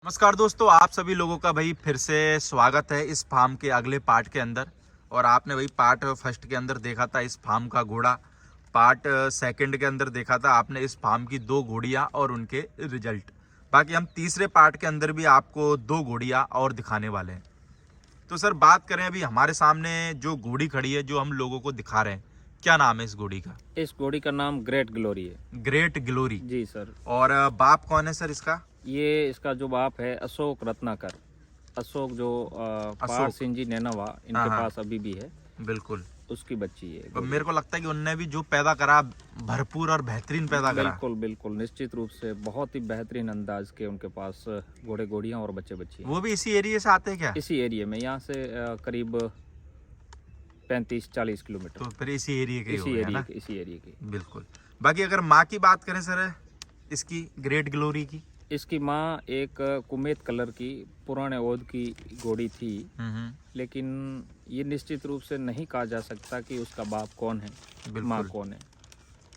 नमस्कार दोस्तों, आप सभी लोगों का भाई फिर से स्वागत है इस फार्म के अगले पार्ट के अंदर। और आपने भाई पार्ट फर्स्ट के अंदर देखा था इस फार्म का घोड़ा, पार्ट सेकंड के अंदर देखा था आपने इस फार्म की 2 घोड़ियां और उनके रिजल्ट। बाकी हम तीसरे पार्ट के अंदर भी आपको 2 घोड़ियां और दिखाने वाले हैं। तो सर बात करें, अभी हमारे सामने जो घोड़ी खड़ी है जो हम लोगों को दिखा रहे हैं, क्या नाम है इस घोड़ी का? इस घोड़ी का नाम ग्रेट ग्लोरी है। Great Glory. जी सर। और बाप कौन है सर इसका? ये इसका जो बाप है अशोक रत्नाकर। अशोक जो पार सिंह जी नैनावा इनके पास अभी भी है। बिल्कुल उसकी बच्ची है। तो मेरे को लगता है कि उनने भी जो पैदा करा भरपूर और बेहतरीन पैदा करा। बिल्कुल बिल्कुल निश्चित रूप से बहुत ही बेहतरीन अंदाज के उनके पास घोड़े घोड़ियां और बच्चे बच्ची हैं। वो भी इसी एरिया से आते हैं क्या? इसी एरिया में, यहाँ से करीब 35-40 किलोमीटर। तो फिर इसी एरिया के इसी एरिया के इसी एरिया के। बिल्कुल। बाकी अगर माँ की बात करें सर इसकी ग्रेट ग्लोरी की, इसकी माँ एक कुमेत कलर की पुराने ओद की घोड़ी थी, लेकिन ये निश्चित रूप से नहीं कहा जा सकता कि उसका बाप कौन है, माँ कौन है।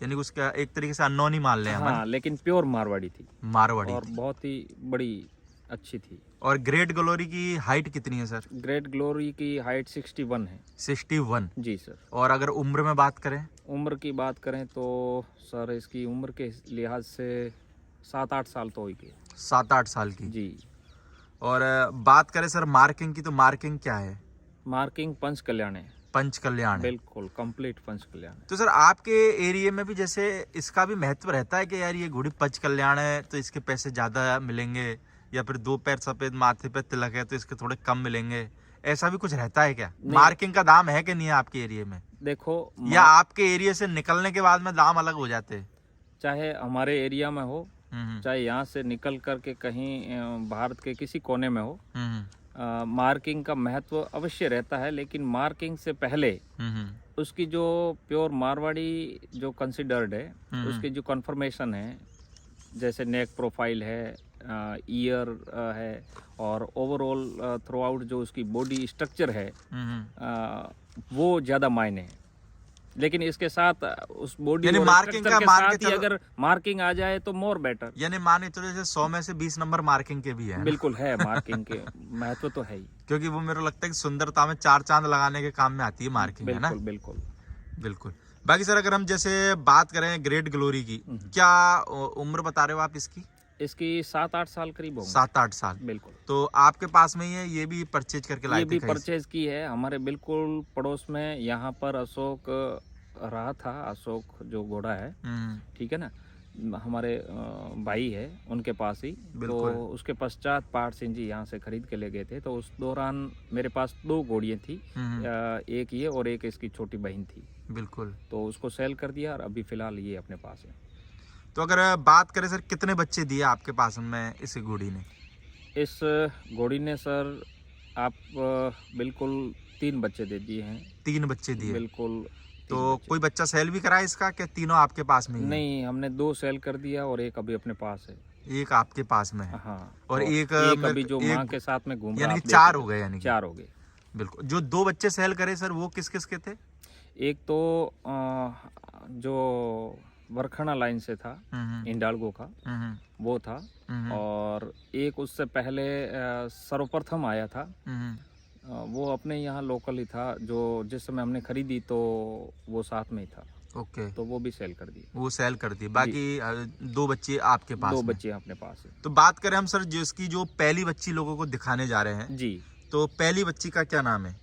यानी उसका एक तरीके से अननोन ही मान लें हम। हाँ, लेकिन प्योर मारवाड़ी थी। मारवाड़ी और बहुत ही बड़ी अच्छी थी। और ग्रेट ग्लोरी की हाइट कितनी है सर? ग्रेट ग्लोरी की हाइट 61 है। 61? जी सर। और अगर उम्र में बात करें? उम्र की बात करें तो सर इसकी उम्र के लिहाज से 7-8 साल तो होगी। 7-8 साल की जी। और बात करें सर मार्किंग की, तो मार्किंग क्या है? मार्किंग पंच कल्याण है। पंच कल्याण है। बिल्कुल कंप्लीट पंच कल्याण। तो सर आपके एरिया में भी जैसे इसका भी महत्व रहता है कि यार ये घोड़ी पंच कल्याण है तो इसके पैसे ज्यादा मिलेंगे, या फिर 2 पैर सफेद माथे पे तिलक है तो इसके थोड़े कम मिलेंगे, ऐसा भी कुछ रहता है क्या? मार्किंग का दाम है कि नहीं है आपके एरिया में? देखो, या आपके एरिया से निकलने के बाद में दाम अलग हो जाते हैं? चाहे हमारे एरिया में हो, चाहे यहाँ से निकल करके कहीं भारत के किसी कोने में हो, मार्किंग का महत्व अवश्य रहता है। लेकिन मार्किंग से पहले उसकी जो प्योर मारवाड़ी जो कंसिडर्ड है, उसकी जो कंफर्मेशन है, जैसे नेक प्रोफाइल है, ईयर है, और ओवरऑल थ्रू आउट जो उसकी बॉडी स्ट्रक्चर है, वो ज़्यादा मायने है। लेकिन इसके साथ उस बॉडी और मार्किंग का के साथ ही अगर मार्किंग आ जाए तो मोर बेटर। यानी माने तो जैसे 100 में से 20 नंबर मार्किंग के भी है। बिल्कुल है, मार्किंग के महत्व तो है ही। क्योंकि वो मेरे को लगता है कि सुंदरता में 4 चांद लगाने के काम में आती है मार्किंग, है ना? बिल्कुल बिल्कुल। बाकी सर अगर हम जैसे बात करें ग्रेट ग्लोरी की, क्या उम्र बता रहे हो आप इसकी? इसकी 7-8 साल करीब होंगे। 7-8 साल। बिल्कुल। तो आपके पास में ही है, ये भी परचेज करके लाए थे? ये भी परचेज की है हमारे बिल्कुल पड़ोस में। यहाँ पर अशोक रहा था, अशोक जो घोड़ा है, ठीक है ना, हमारे भाई है उनके पास ही। तो उसके पश्चात पार सिंह जी यहाँ से खरीद के ले गए थे। तो उस दौरान मेरे पास 2 घोड़ियाँ थी, एक ये और एक इसकी छोटी बहन थी। बिल्कुल। तो उसको सेल कर दिया और अभी फिलहाल ये अपने पास है। तो अगर बात करें सर कितने बच्चे दिए आपके पास में इस घोड़ी ने? इस घोड़ी ने सर आप बिल्कुल 3 बच्चे दे दिए हैं। 3 बच्चे दिए? बिल्कुल। तो कोई बच्चा सेल भी करा इसका कि तीनों आपके पास में ही? नहीं, हमने 2 सेल कर दिया और एक अभी अपने पास है। एक आपके पास में है? हाँ। और एक अभी जो माँ के साथ में घूम रहा है। यानी 4 हो गए? यानी 4 हो गए। बिल्कुल। जो 2 बच्चे सेल करे सर वो किस किस के थे? एक तो जो वरखना लाइन से था, इंडालगो का, वो था। और एक उससे पहले सर्वप्रथम आया था, वो अपने यहाँ लोकल ही था। जो जिस समय हमने खरीदी तो वो साथ में ही था। ओके। तो वो भी सेल कर दिए। वो सेल कर दिए। बाकी 2 बच्चे आपके पास? 2 बच्चे अपने पास है। तो बात करें हम सर जिसकी जो पहली बच्ची लोगों को दिखाने जा रहे हैं जी, तो पहली बच्ची का क्या नाम है?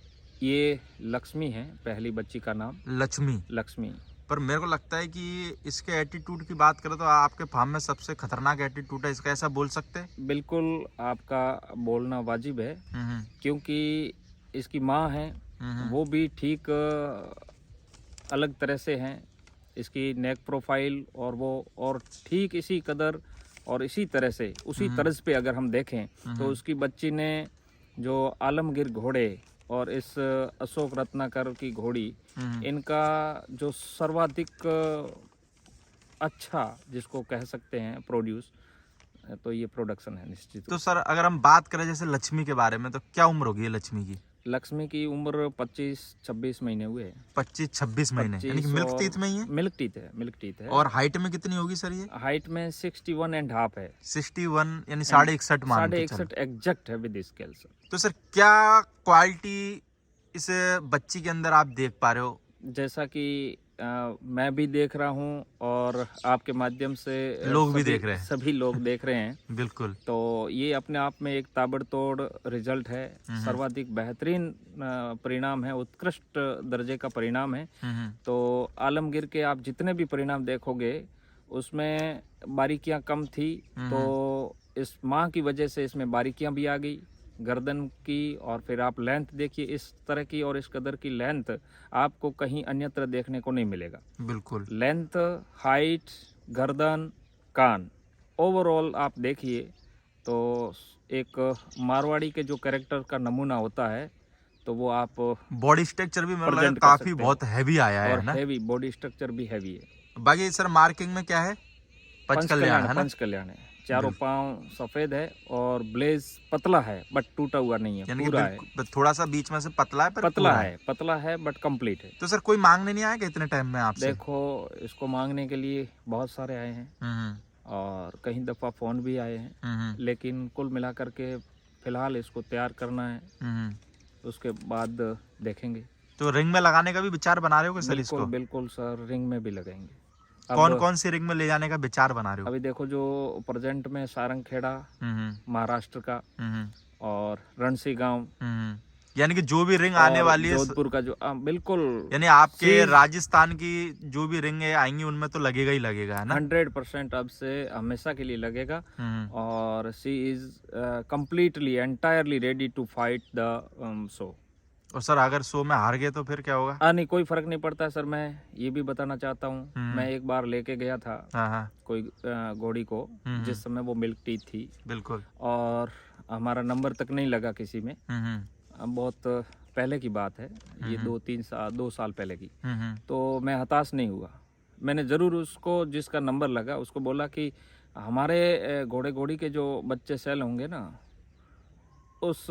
ये लक्ष्मी है, पहली बच्ची का नाम लक्ष्मी। पर मेरे को लगता है कि इसके एटीट्यूड की बात करें तो आपके फार्म में सबसे खतरनाक एटीट्यूड है इसका, ऐसा बोल सकते हैं? बिल्कुल आपका बोलना वाजिब है, क्योंकि इसकी माँ है वो भी ठीक अलग तरह से हैं। इसकी नेक प्रोफाइल और वो और ठीक इसी कदर और इसी तरह से उसी तर्ज पे अगर हम देखें तो उसकी बच्ची ने जो आलमगीर घोड़े और इस अशोक रत्नाकर की घोड़ी, इनका जो सर्वाधिक अच्छा जिसको कह सकते हैं प्रोड्यूस, तो ये प्रोडक्शन है निश्चित। तो सर अगर हम बात करें जैसे लक्ष्मी के बारे में, तो क्या उम्र होगी लक्ष्मी की? लक्ष्मी की उम्र 25-26 महीने हुए हैं। 25-26 महीने, यानी कि मिल्क टीथ में ही है। मिल्क टीथ है, मिल्क टीथ है। और हाइट में कितनी होगी सर ये? हाइट में 61.5 है। 61 यानी 61.5 मान के चलो। 61.5 एग्जैक्ट है विद स्केल सर। तो सर क्या क्वालिटी इस बच्ची के अंदर आप देख पा रहे हो? जैसा कि मैं भी देख रहा हूँ और आपके माध्यम से लोग भी देख रहे हैं। सभी लोग देख रहे हैं। बिल्कुल। तो ये अपने आप में एक ताबड़तोड़ रिजल्ट है, सर्वाधिक बेहतरीन परिणाम है, उत्कृष्ट दर्जे का परिणाम है। तो आलमगीर के आप जितने भी परिणाम देखोगे उसमें बारीकियां कम थी, तो इस माँ की वजह से इसमें बारीकियां भी आ गई गर्दन की। और फिर आप लेंथ देखिए, इस तरह की और इस कदर की लेंथ आपको कहीं अन्यत्र देखने को नहीं मिलेगा। बिल्कुल। लेंथ, हाइट, गर्दन, कान, ओवरऑल आप देखिए तो एक मारवाड़ी के जो कैरेक्टर का नमूना होता है तो वो आप बॉडी स्ट्रक्चर भी मेरे present को कर काफी सकते बहुत हैवी आया है और ना? हैवी बॉडी स्ट्रक्चर भी हैवी है। बाकी सर मार्किंग में क्या है? पंचकल्याण है ना? पंचकल्याण है। चारों पांव सफेद है और ब्लेज पतला है बट टूटा हुआ नहीं है, यानी पूरा है। कि थोड़ा सा बीच में से पतला है पर पतला है बट कंप्लीट है। तो सर कोई मांगने नहीं आया कि इतने टाइम में आपसे? देखो, इसको मांगने के लिए बहुत सारे आए हैं और कई दफा फोन भी आए हैं, लेकिन कुल मिलाकर के फिलहाल इसको तैयार करना है, उसके बाद देखेंगे। तो रिंग में लगाने का भी विचार बना रहे हो सर इसको? बिल्कुल सर, रिंग में भी लगाएंगे। कौन कौन सी रिंग में ले जाने का विचार बना रहे हो? अभी देखो, जो प्रेजेंट में सारंगखेड़ा महाराष्ट्र का और रणसी गांव, यानी कि जो भी रिंग आने वाली है जोधपुर का जो बिल्कुल, यानी आपके राजस्थान की जो भी रिंग आएंगी उनमें तो लगेगा ही लगेगा, है ना? 100% अब से हमेशा के लिए लगेगा। और she is completely entirely ready to fight the show. और सर अगर शो में हार गए तो फिर क्या होगा? नहीं, कोई फर्क नहीं पड़ता सर। मैं ये भी बताना चाहता हूँ, मैं एक बार लेके गया था कोई घोड़ी को, जिस समय वो मिल्क टीथ थी। बिल्कुल। और हमारा नंबर तक नहीं लगा किसी में। बहुत पहले की बात है ये, 2 साल पहले की। तो मैं हताश नहीं हुआ। मैंने ज़रूर उसको, जिसका नंबर लगा, उसको बोला कि हमारे घोड़ी के जो बच्चे सेल होंगे ना, उस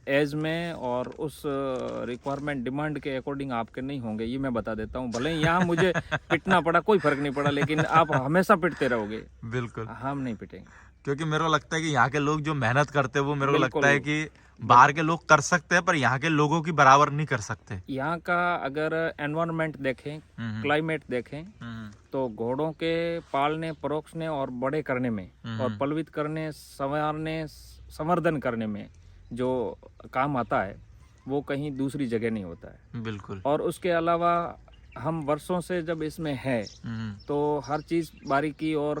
एज में और उस रिक्वायरमेंट डिमांड के अकॉर्डिंग आपके नहीं होंगे, ये मैं बता देता हूँ। भले ही यहाँ मुझे पिटना पड़ा, कोई फर्क नहीं पड़ा, लेकिन आप हमेशा पिटते रहोगे। बिल्कुल। हम नहीं पिटेंगे, क्योंकि मेरे को लगता है कि यहाँ के लोग जो मेहनत करते हैं वो मेरे को लगता है कि बाहर के लोग कर सकते हैं, पर यहाँ के लोगों की बराबर नहीं कर सकते। यहाँ का अगर एनवायरनमेंट देखें, क्लाइमेट देखें, तो घोड़ों के पालने, परोसने और बड़े करने में और पलवित करने, संवारने, संवर्धन करने में जो काम आता है वो कहीं दूसरी जगह नहीं होता है। बिल्कुल। और उसके अलावा हम वर्षों से जब इसमें है तो हर चीज बारीकी और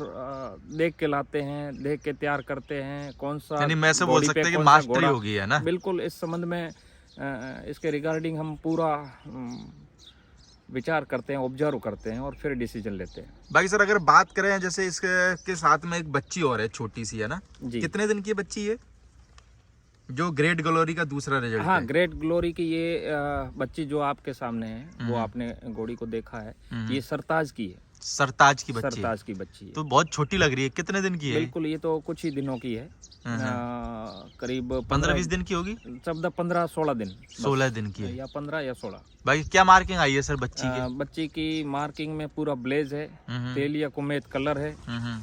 देख के लाते हैं, देख के तैयार करते हैं। कौन सा, यानी मैं से बोल सकते हैं कि मास्टरी होगी, है ना? बिल्कुल। इस संबंध में इसके रिगार्डिंग हम पूरा विचार करते हैं, ऑब्जर्व करते हैं और फिर डिसीजन लेते हैं। बाकी सर अगर बात करें, जैसे इसके साथ में एक बच्ची और है, छोटी सी, है ना? जी। कितने दिन की बच्ची है जो ग्रेट ग्लोरी का दूसरा रिजल्ट? हाँ, ग्रेट ग्लोरी की ये बच्ची जो आपके सामने है, वो आपने घोड़ी को देखा है, ये सरताज की है। सरताज की बच्ची? सरताज की बच्ची है। तो बहुत छोटी लग रही है। कितने दिन की है? बिल्कुल, ये तो कुछ ही दिनों की है, करीब 15-20 दिन की होगी। 15-16 दिन, 16 दिन की है, या 15 या 16। भाई क्या मार्किंग आई है सर बच्ची की? बच्ची की मार्किंग में पूरा ब्लेज है, तेलिया कुमेद कलर है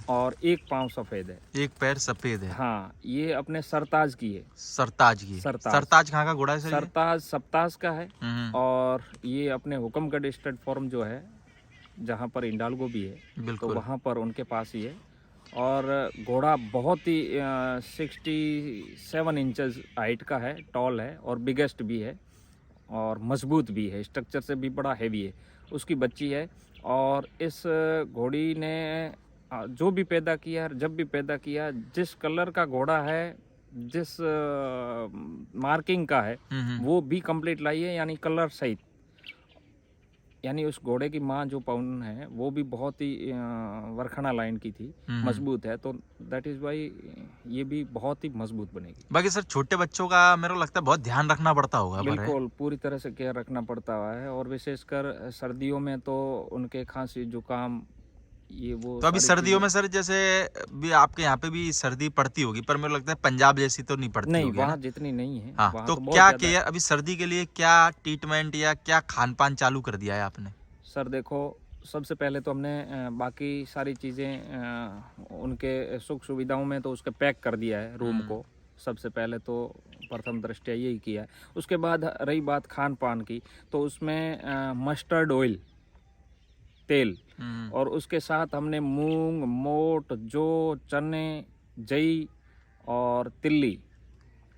और एक पाँव सफेद है, एक पैर सफेद है। हाँ, ये अपने सरताज की है। सरताज की? सरताज कहाँ का घोड़ा है सर? सरताज सप्ताज का है। और ये अपने हुकमगढ़ स्टेट फॉर्म जो है, जहाँ पर इंडालगो भी है, तो वहाँ पर उनके पास ही है। और घोड़ा बहुत ही 67 इंचेस हाइट का है, टॉल है और बिगेस्ट भी है और मजबूत भी है, स्ट्रक्चर से भी बड़ा हैवी है। उसकी बच्ची है। और इस घोड़ी ने जो भी पैदा किया, जब भी पैदा किया, जिस कलर का घोड़ा है, जिस मार्किंग का है, वो भी कंप्लीट लाई है, यानी कलर सहित। यानी उस घोड़े की माँ जो पवन है वो भी बहुत ही वरखड़ा लाइन की थी, मजबूत है, तो दैट इज वाई ये भी बहुत ही मजबूत बनेगी। बाकी सर छोटे बच्चों का मेरे को लगता है बहुत ध्यान रखना पड़ता होगा। बिल्कुल, पूरी तरह से केयर रखना पड़ता है। और विशेषकर सर्दियों में तो उनके खांसी जुकाम ये वो तो अभी सारी सर्दियों में चीजें। सर जैसे भी आपके यहाँ पे भी सर्दी पड़ती होगी, पर मेरे को लगता है पंजाब जैसी तो नहीं पड़ती नहीं, होगी, है ना? वहाँ जितनी नहीं है, हाँ, वहाँ तो तो बहुत क्या ज्यादा है। केयर अभी सर्दी के लिए क्या ट्रीटमेंट या क्या खान पान चालू कर दिया है आपने? सर देखो, सबसे पहले तो हमने बाकी सारी चीज़ें उनके सुख सुविधाओं में तो उसके पैक कर दिया है रूम को। सबसे पहले तो प्रथम दृष्टया यही किया है। उसके बाद रही बात खान पान की, तो उसमें मस्टर्ड ऑयल, तेल, और उसके साथ हमने मूंग, मोट, जौ, चने, जई और तिल्ली,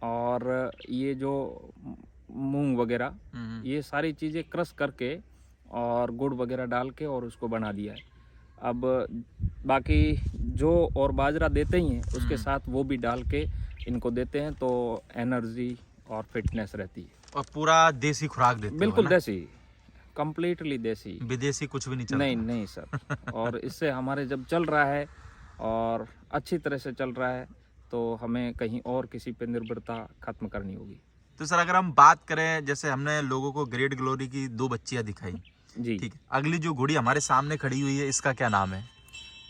और ये जो मूंग वगैरह, ये सारी चीज़ें क्रश करके और गुड़ वगैरह डाल के और उसको बना दिया है। अब बाकी जौ और बाजरा देते ही हैं, उसके साथ वो भी डाल के इनको देते हैं, तो एनर्जी और फिटनेस रहती है। और पूरा देसी खुराक देते हो, है बिल्कुल ना? देसी, कंप्लीटली देसी। विदेशी कुछ भी नहीं चलता। नहीं नहीं सर, और इससे हमारे जब चल रहा है और अच्छी तरह से चल रहा है, तो हमें कहीं और किसी पे निर्भरता खत्म करनी होगी। तो सर अगर हम बात करें, जैसे हमने लोगों को ग्रेट ग्लोरी की 2 बच्चियां दिखाई, जी। ठीक है, अगली जो घोड़ी हमारे सामने खड़ी हुई है इसका क्या नाम है?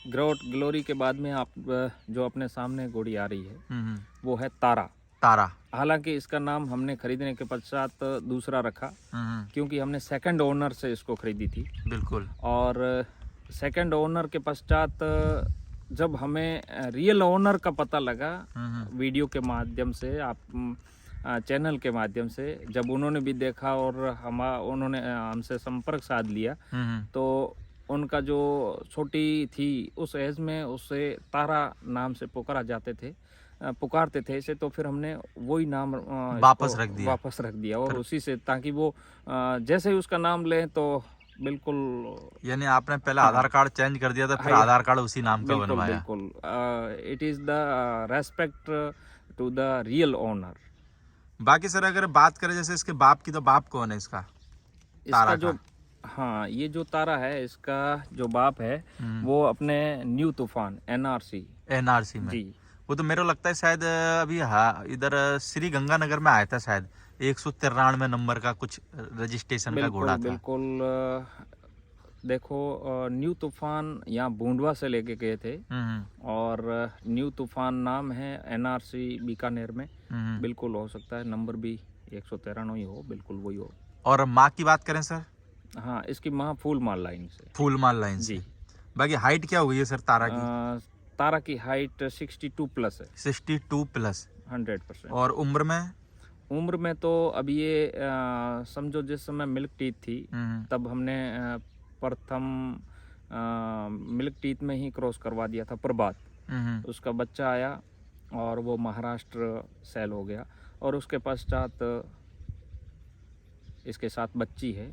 ग्रेट ग्लोरी के बाद में आप जो अपने सामने घोड़ी आ रही है, हम्म, वो है तारा। तारा। हालांकि इसका नाम हमने खरीदने के पश्चात दूसरा रखा, क्योंकि हमने सेकंड ओनर से इसको खरीदी थी। बिल्कुल। और सेकंड ओनर के पश्चात जब हमें रियल ओनर का पता लगा, वीडियो के माध्यम से, आप चैनल के माध्यम से, जब उन्होंने भी देखा और उन्होंने हमसे संपर्क साध लिया, तो उनका जो छोटी थी उस एज में उसे तारा नाम से पुकारते थे इसे, तो फिर हमने वही नाम वापस इसको वापस रख दिया और उसी से, ताकि वो जैसे ही उसका नाम लें तो बिल्कुल। यानी आपने पहले आधार कार्ड चेंज कर दिया था, फिर हाँ, आधार कार्ड उसी नाम का बिल्कुल बनवाया। बिल्कुल, it is the respect to the real owner. बाकी सर अगर बात करें जैसे इसके बाप की, तो बाप कौन है इसका? इसका तारा जो, का। हाँ, ये जो तारा है, इसका जो बाप है वो अपने न्यू तूफान एनआरसी में। जी। वो तो मेरे को लगता है शायद अभी, हाँ, इधर श्री गंगानगर में आया था शायद, 193 नंबर का कुछ रजिस्ट्रेशन का घोड़ा था। बिल्कुल, देखो, न्यू तूफान यहाँ बूंदवा से लेके गए थे, और न्यू तूफान नाम है एनआरसी बीकानेर में। बिल्कुल हो सकता है नंबर भी 193 ही हो, बिल्कुल वही हो। और माँ की बात करें सर? हाँ, इसकी माँ फूलमाल लाइन से। फूलमाल लाइन से। जी। बाकी हाइट क्या हो गई है सर तारा की? तारा की हाइट 62 प्लस है। 62 प्लस। 100%। और उम्र में? उम्र में तो अब ये समझो, जिस समय मिल्क टीथ थी तब हमने प्रथम मिल्क टीथ में ही क्रॉस करवा दिया था प्रभात। उसका बच्चा आया और वो महाराष्ट्र सेल हो गया, और उसके पश्चात इसके साथ बच्ची है।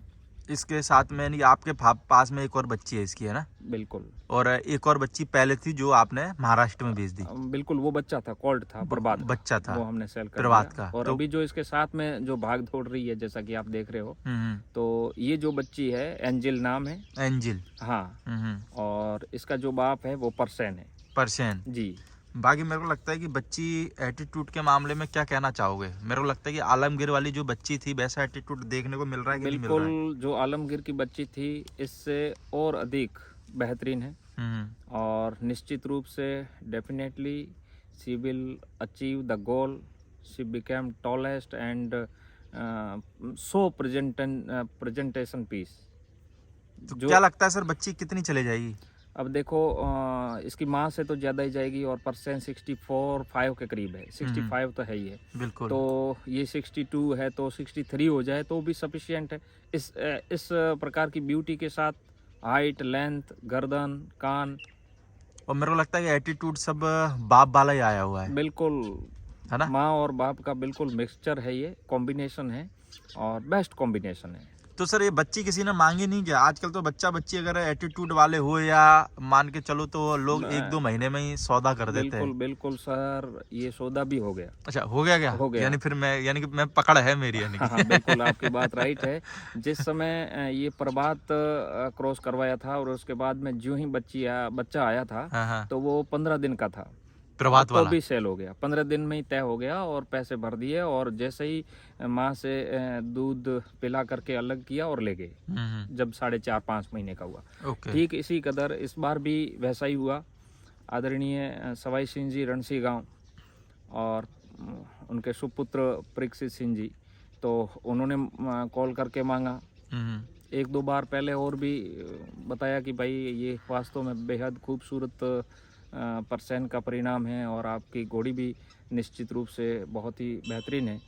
इसके साथ में नहीं, आपके पास में एक और बच्ची है इसकी, है ना? बिल्कुल। और एक और बच्ची पहले थी जो आपने महाराष्ट्र में भेज दी। बिल्कुल, वो बच्चा था, कॉल्ड था, प्रभात बच्चा था, वो हमने सेल कर प्रभात दिया। का। और तो अभी जो इसके साथ में जो भाग दौड़ रही है, जैसा कि आप देख रहे हो, तो ये जो बच्ची है, एंजिल नाम है। एंजिल। हाँ। और इसका जो बाप है वो परसेन है। परसेन जी। बाकी मेरे को लगता है कि बच्ची एटीट्यूड के मामले में क्या कहना चाहोगे? मेरे को लगता है कि आलमगीर वाली जो बच्ची थी वैसा एटीट्यूड देखने को मिल रहा है कि नहीं मिल रहा है? बिल्कुल, जो आलमगीर की बच्ची थी इससे और अधिक बेहतरीन है, और निश्चित रूप से definitely she will achieve the goal. She became tallest and so presentation piece. तो क्या लगता है सर, बच्ची कितनी चले जाएगी? अब देखो, इसकी माँ से तो ज़्यादा ही जाएगी, और परसेंट 64-5 के करीब है। 65 तो है ही है। बिल्कुल। तो ये 62 है, तो 63 हो जाए तो भी सफिशिएंट है। इस प्रकार की ब्यूटी के साथ हाइट, लेंथ, गर्दन, कान, और मेरे को लगता है कि एटीट्यूड सब बाप वाला ही आया हुआ है, बिल्कुल, है ना? माँ और बाप का बिल्कुल मिक्सचर है, ये कॉम्बिनेशन है और बेस्ट कॉम्बिनेशन है। तो सर ये बच्ची किसी ने मांगी नहीं क्या? आजकल तो बच्ची अगर एटीट्यूड वाले हो या मान के चलो तो लोग 1-2 महीने में ही सौदा कर देते हैं। बिल्कुल सर, ये सौदा भी हो गया। अच्छा, हो गया क्या? हो गया। यानी कि मैं पकड़ है मेरी, यानी कि। हाँ, बिल्कुल आपकी बात राइट है। जिस समय ये प्रभात क्रॉस करवाया था, और उसके बाद में जो ही बच्चा आया था, हाँ। तो वो 15 दिन का था। प्रभात तो वाला भी सेल हो गया, 15 दिन में ही तय हो गया और पैसे भर दिए, और जैसे ही माँ से दूध पिला करके अलग किया और ले गए, जब 4.5-5 महीने का हुआ। ओके। ठीक इसी कदर इस बार भी वैसा ही हुआ। आदरणीय सवाई सिंह जी रणसी गांव और उनके सुपुत्र परीक्षित सिंह जी, तो उन्होंने कॉल करके मांगा। 1-2 बार पहले और भी बताया कि भाई ये वास्तव में बेहद खूबसूरत परसेंट का परिणाम है और आपकी घोड़ी भी निश्चित रूप से बहुत ही बेहतरीन है,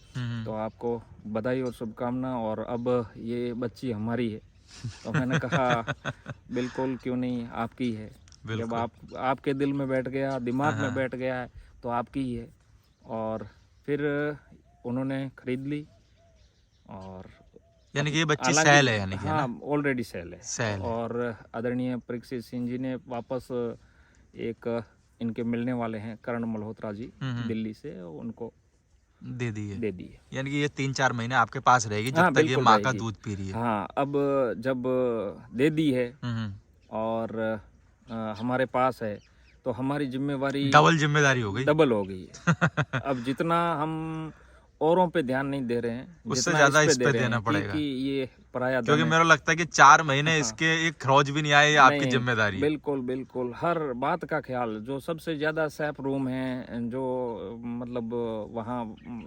तो आपको बधाई और शुभकामना, और अब ये बच्ची हमारी है। तो मैंने कहा बिल्कुल, क्यों नहीं, आपकी है। जब आपके दिल में बैठ गया, दिमाग में बैठ गया है, तो आपकी ही है। और फिर उन्होंने खरीद ली, और यानी कि ये बच्ची सेल है, यानी कि हाँ ऑलरेडी सेल है। सेल है। और आदरणीय परीक्षित सिंह जी ने वापस एक इनके मिलने वाले हैं करण मल्होत्रा जी दिल्ली से, उनको दे दी है। यानी कि ये 3-4 महीने आपके पास रहेगी जब तक ये माँ का दूध पी रही है। हाँ, अब जब दे दी है और हमारे पास है, तो हमारी जिम्मेवारी डबल जिम्मेदारी हो गई, डबल हो गई है। अब जितना हम औरों पे ध्यान नहीं दे रहे हैं, उससे ज्यादा इस पे देना पड़ेगा, कि ये पराया क्योंकि मेरा लगता है कि 4 महीने इसके एक खरोच भी नहीं आए, ये आपकी जिम्मेदारी है। बिल्कुल बिल्कुल, हर बात का ख्याल, जो सबसे ज्यादा सेफ रूम है, जो मतलब वहाँ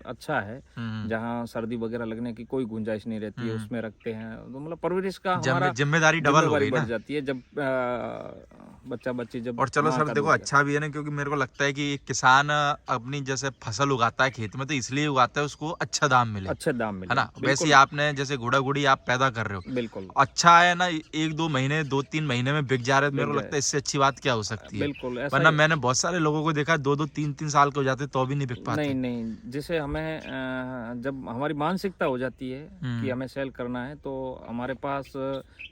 अच्छा है, जहाँ सर्दी वगैरह लगने की कोई गुंजाइश नहीं रहती है, उसमें रखते हैं। तो मतलब परवरिश का हमारा जिम्मेदारी डबल हो गई बढ़ जाती है जब बच्चा बच्ची जब। और चलो सर देखो, अच्छा भी है ना, क्योंकि मेरे को लगता है कि किसान अपनी जैसे फसल उगाता है खेत में, तो इसलिए उगाता है उसको अच्छा दाम मिले, है ना। वैसे ही आपने जैसे घोड़ा घोड़ी आप पैदा कर रहे हो, बिल्कुल अच्छा है ना, 1-2 महीने 2-3 महीने में बिक जा रहे हैं, मेरे को लगता है इससे अच्छी बात क्या हो सकती है। बिल्कुल, वरना मैंने बहुत सारे लोगों को देखा 2-2 3-3 साल के हो जाते तो भी नहीं बिक पाते। नहीं, जैसे हमें जब हमारी मानसिकता हो जाती है कि हमें सेल करना है, तो हमारे पास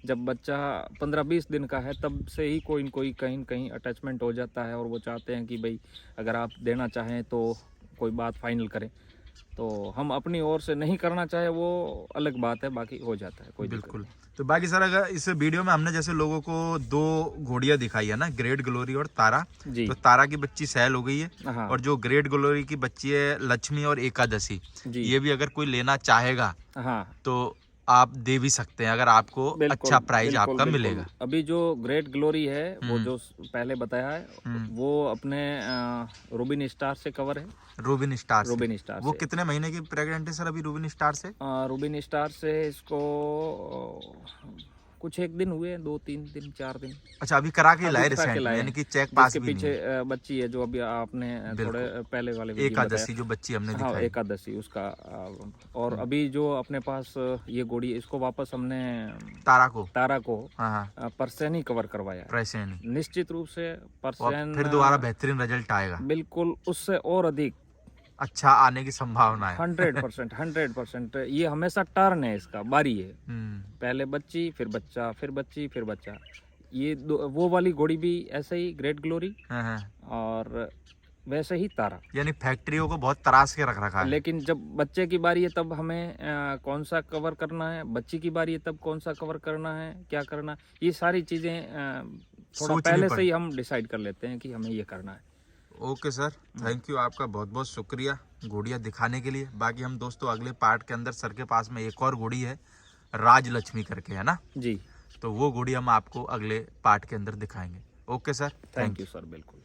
जब बच्चा 15-20 दिन का है, तब से ही कोई न कोई कहीं कहीं अटैचमेंट हो जाता है, और वो चाहते हैं कि भाई अगर आप देना चाहें तो कोई बात फाइनल करें। तो हम अपनी ओर से नहीं करना चाहे वो अलग बात है, बाकी हो जाता है कोई। बिल्कुल। तो बाकी सर, अगर इस वीडियो में हमने जैसे लोगों को 2 घोड़ियां दिखाई है ना, ग्रेट ग्लोरी और तारा जी। तो तारा की बच्ची सेल हो गई है। हाँ। और जो ग्रेट ग्लोरी की बच्ची है लक्ष्मी और एकादशी, ये भी अगर कोई लेना चाहेगा, हाँ, तो आप दे भी सकते हैं, अगर आपको अच्छा प्राइस आपका मिलेगा। अभी जो ग्रेट ग्लोरी है, वो जो पहले बताया है, वो अपने रूबिन स्टार से कवर है। रूबिन स्टार वो कितने महीने की प्रेग्नेंट है सर अभी रूबिन स्टार से? रूबिन स्टार से इसको कुछ 1 दिन हुए, 2-3 दिन 4 दिन। अच्छा, अभी करा के लाए रिसेंट, यानी कि चेक पास भी पीछे बच्ची है जो अभी आपने थोड़े पहले वाले एकादशी जो बच्ची हमने दिखाई, एकादशी उसका। और अभी जो अपने पास ये घोड़ी, इसको वापस हमने तारा को परसेंट ही कवर करवाया, निश्चित रूप से परसेंट फिर दोबारा बेहतरीन रिजल्ट आएगा। बिल्कुल, उससे और अधिक अच्छा आने की संभावना है। 100%। ये हमेशा टर्न है, इसका बारी है, पहले बच्ची फिर बच्चा, फिर बच्ची फिर बच्चा। ये वो वाली घोड़ी भी ऐसे ही ग्रेट ग्लोरी, और वैसे ही तारा, यानी फैक्ट्रियों को बहुत तराश के रख रखा है। लेकिन जब बच्चे की बारी है तब हमें कौन सा कवर करना है, बच्ची की बारी है तब कौन सा कवर करना है, क्या करना है, ये सारी चीजें थोड़ा पहले से ही हम डिसाइड कर लेते हैं कि हमें ये करना है। ओके सर, थैंक यू, आपका बहुत बहुत शुक्रिया घोड़ियाँ दिखाने के लिए। बाकी हम दोस्तों अगले पार्ट के अंदर सर के पास में एक और घोड़ी है राजलक्ष्मी करके, है ना जी, तो वो घोड़ी हम आपको अगले पार्ट के अंदर दिखाएंगे। Okay sir, thank you sir, बिल्कुल।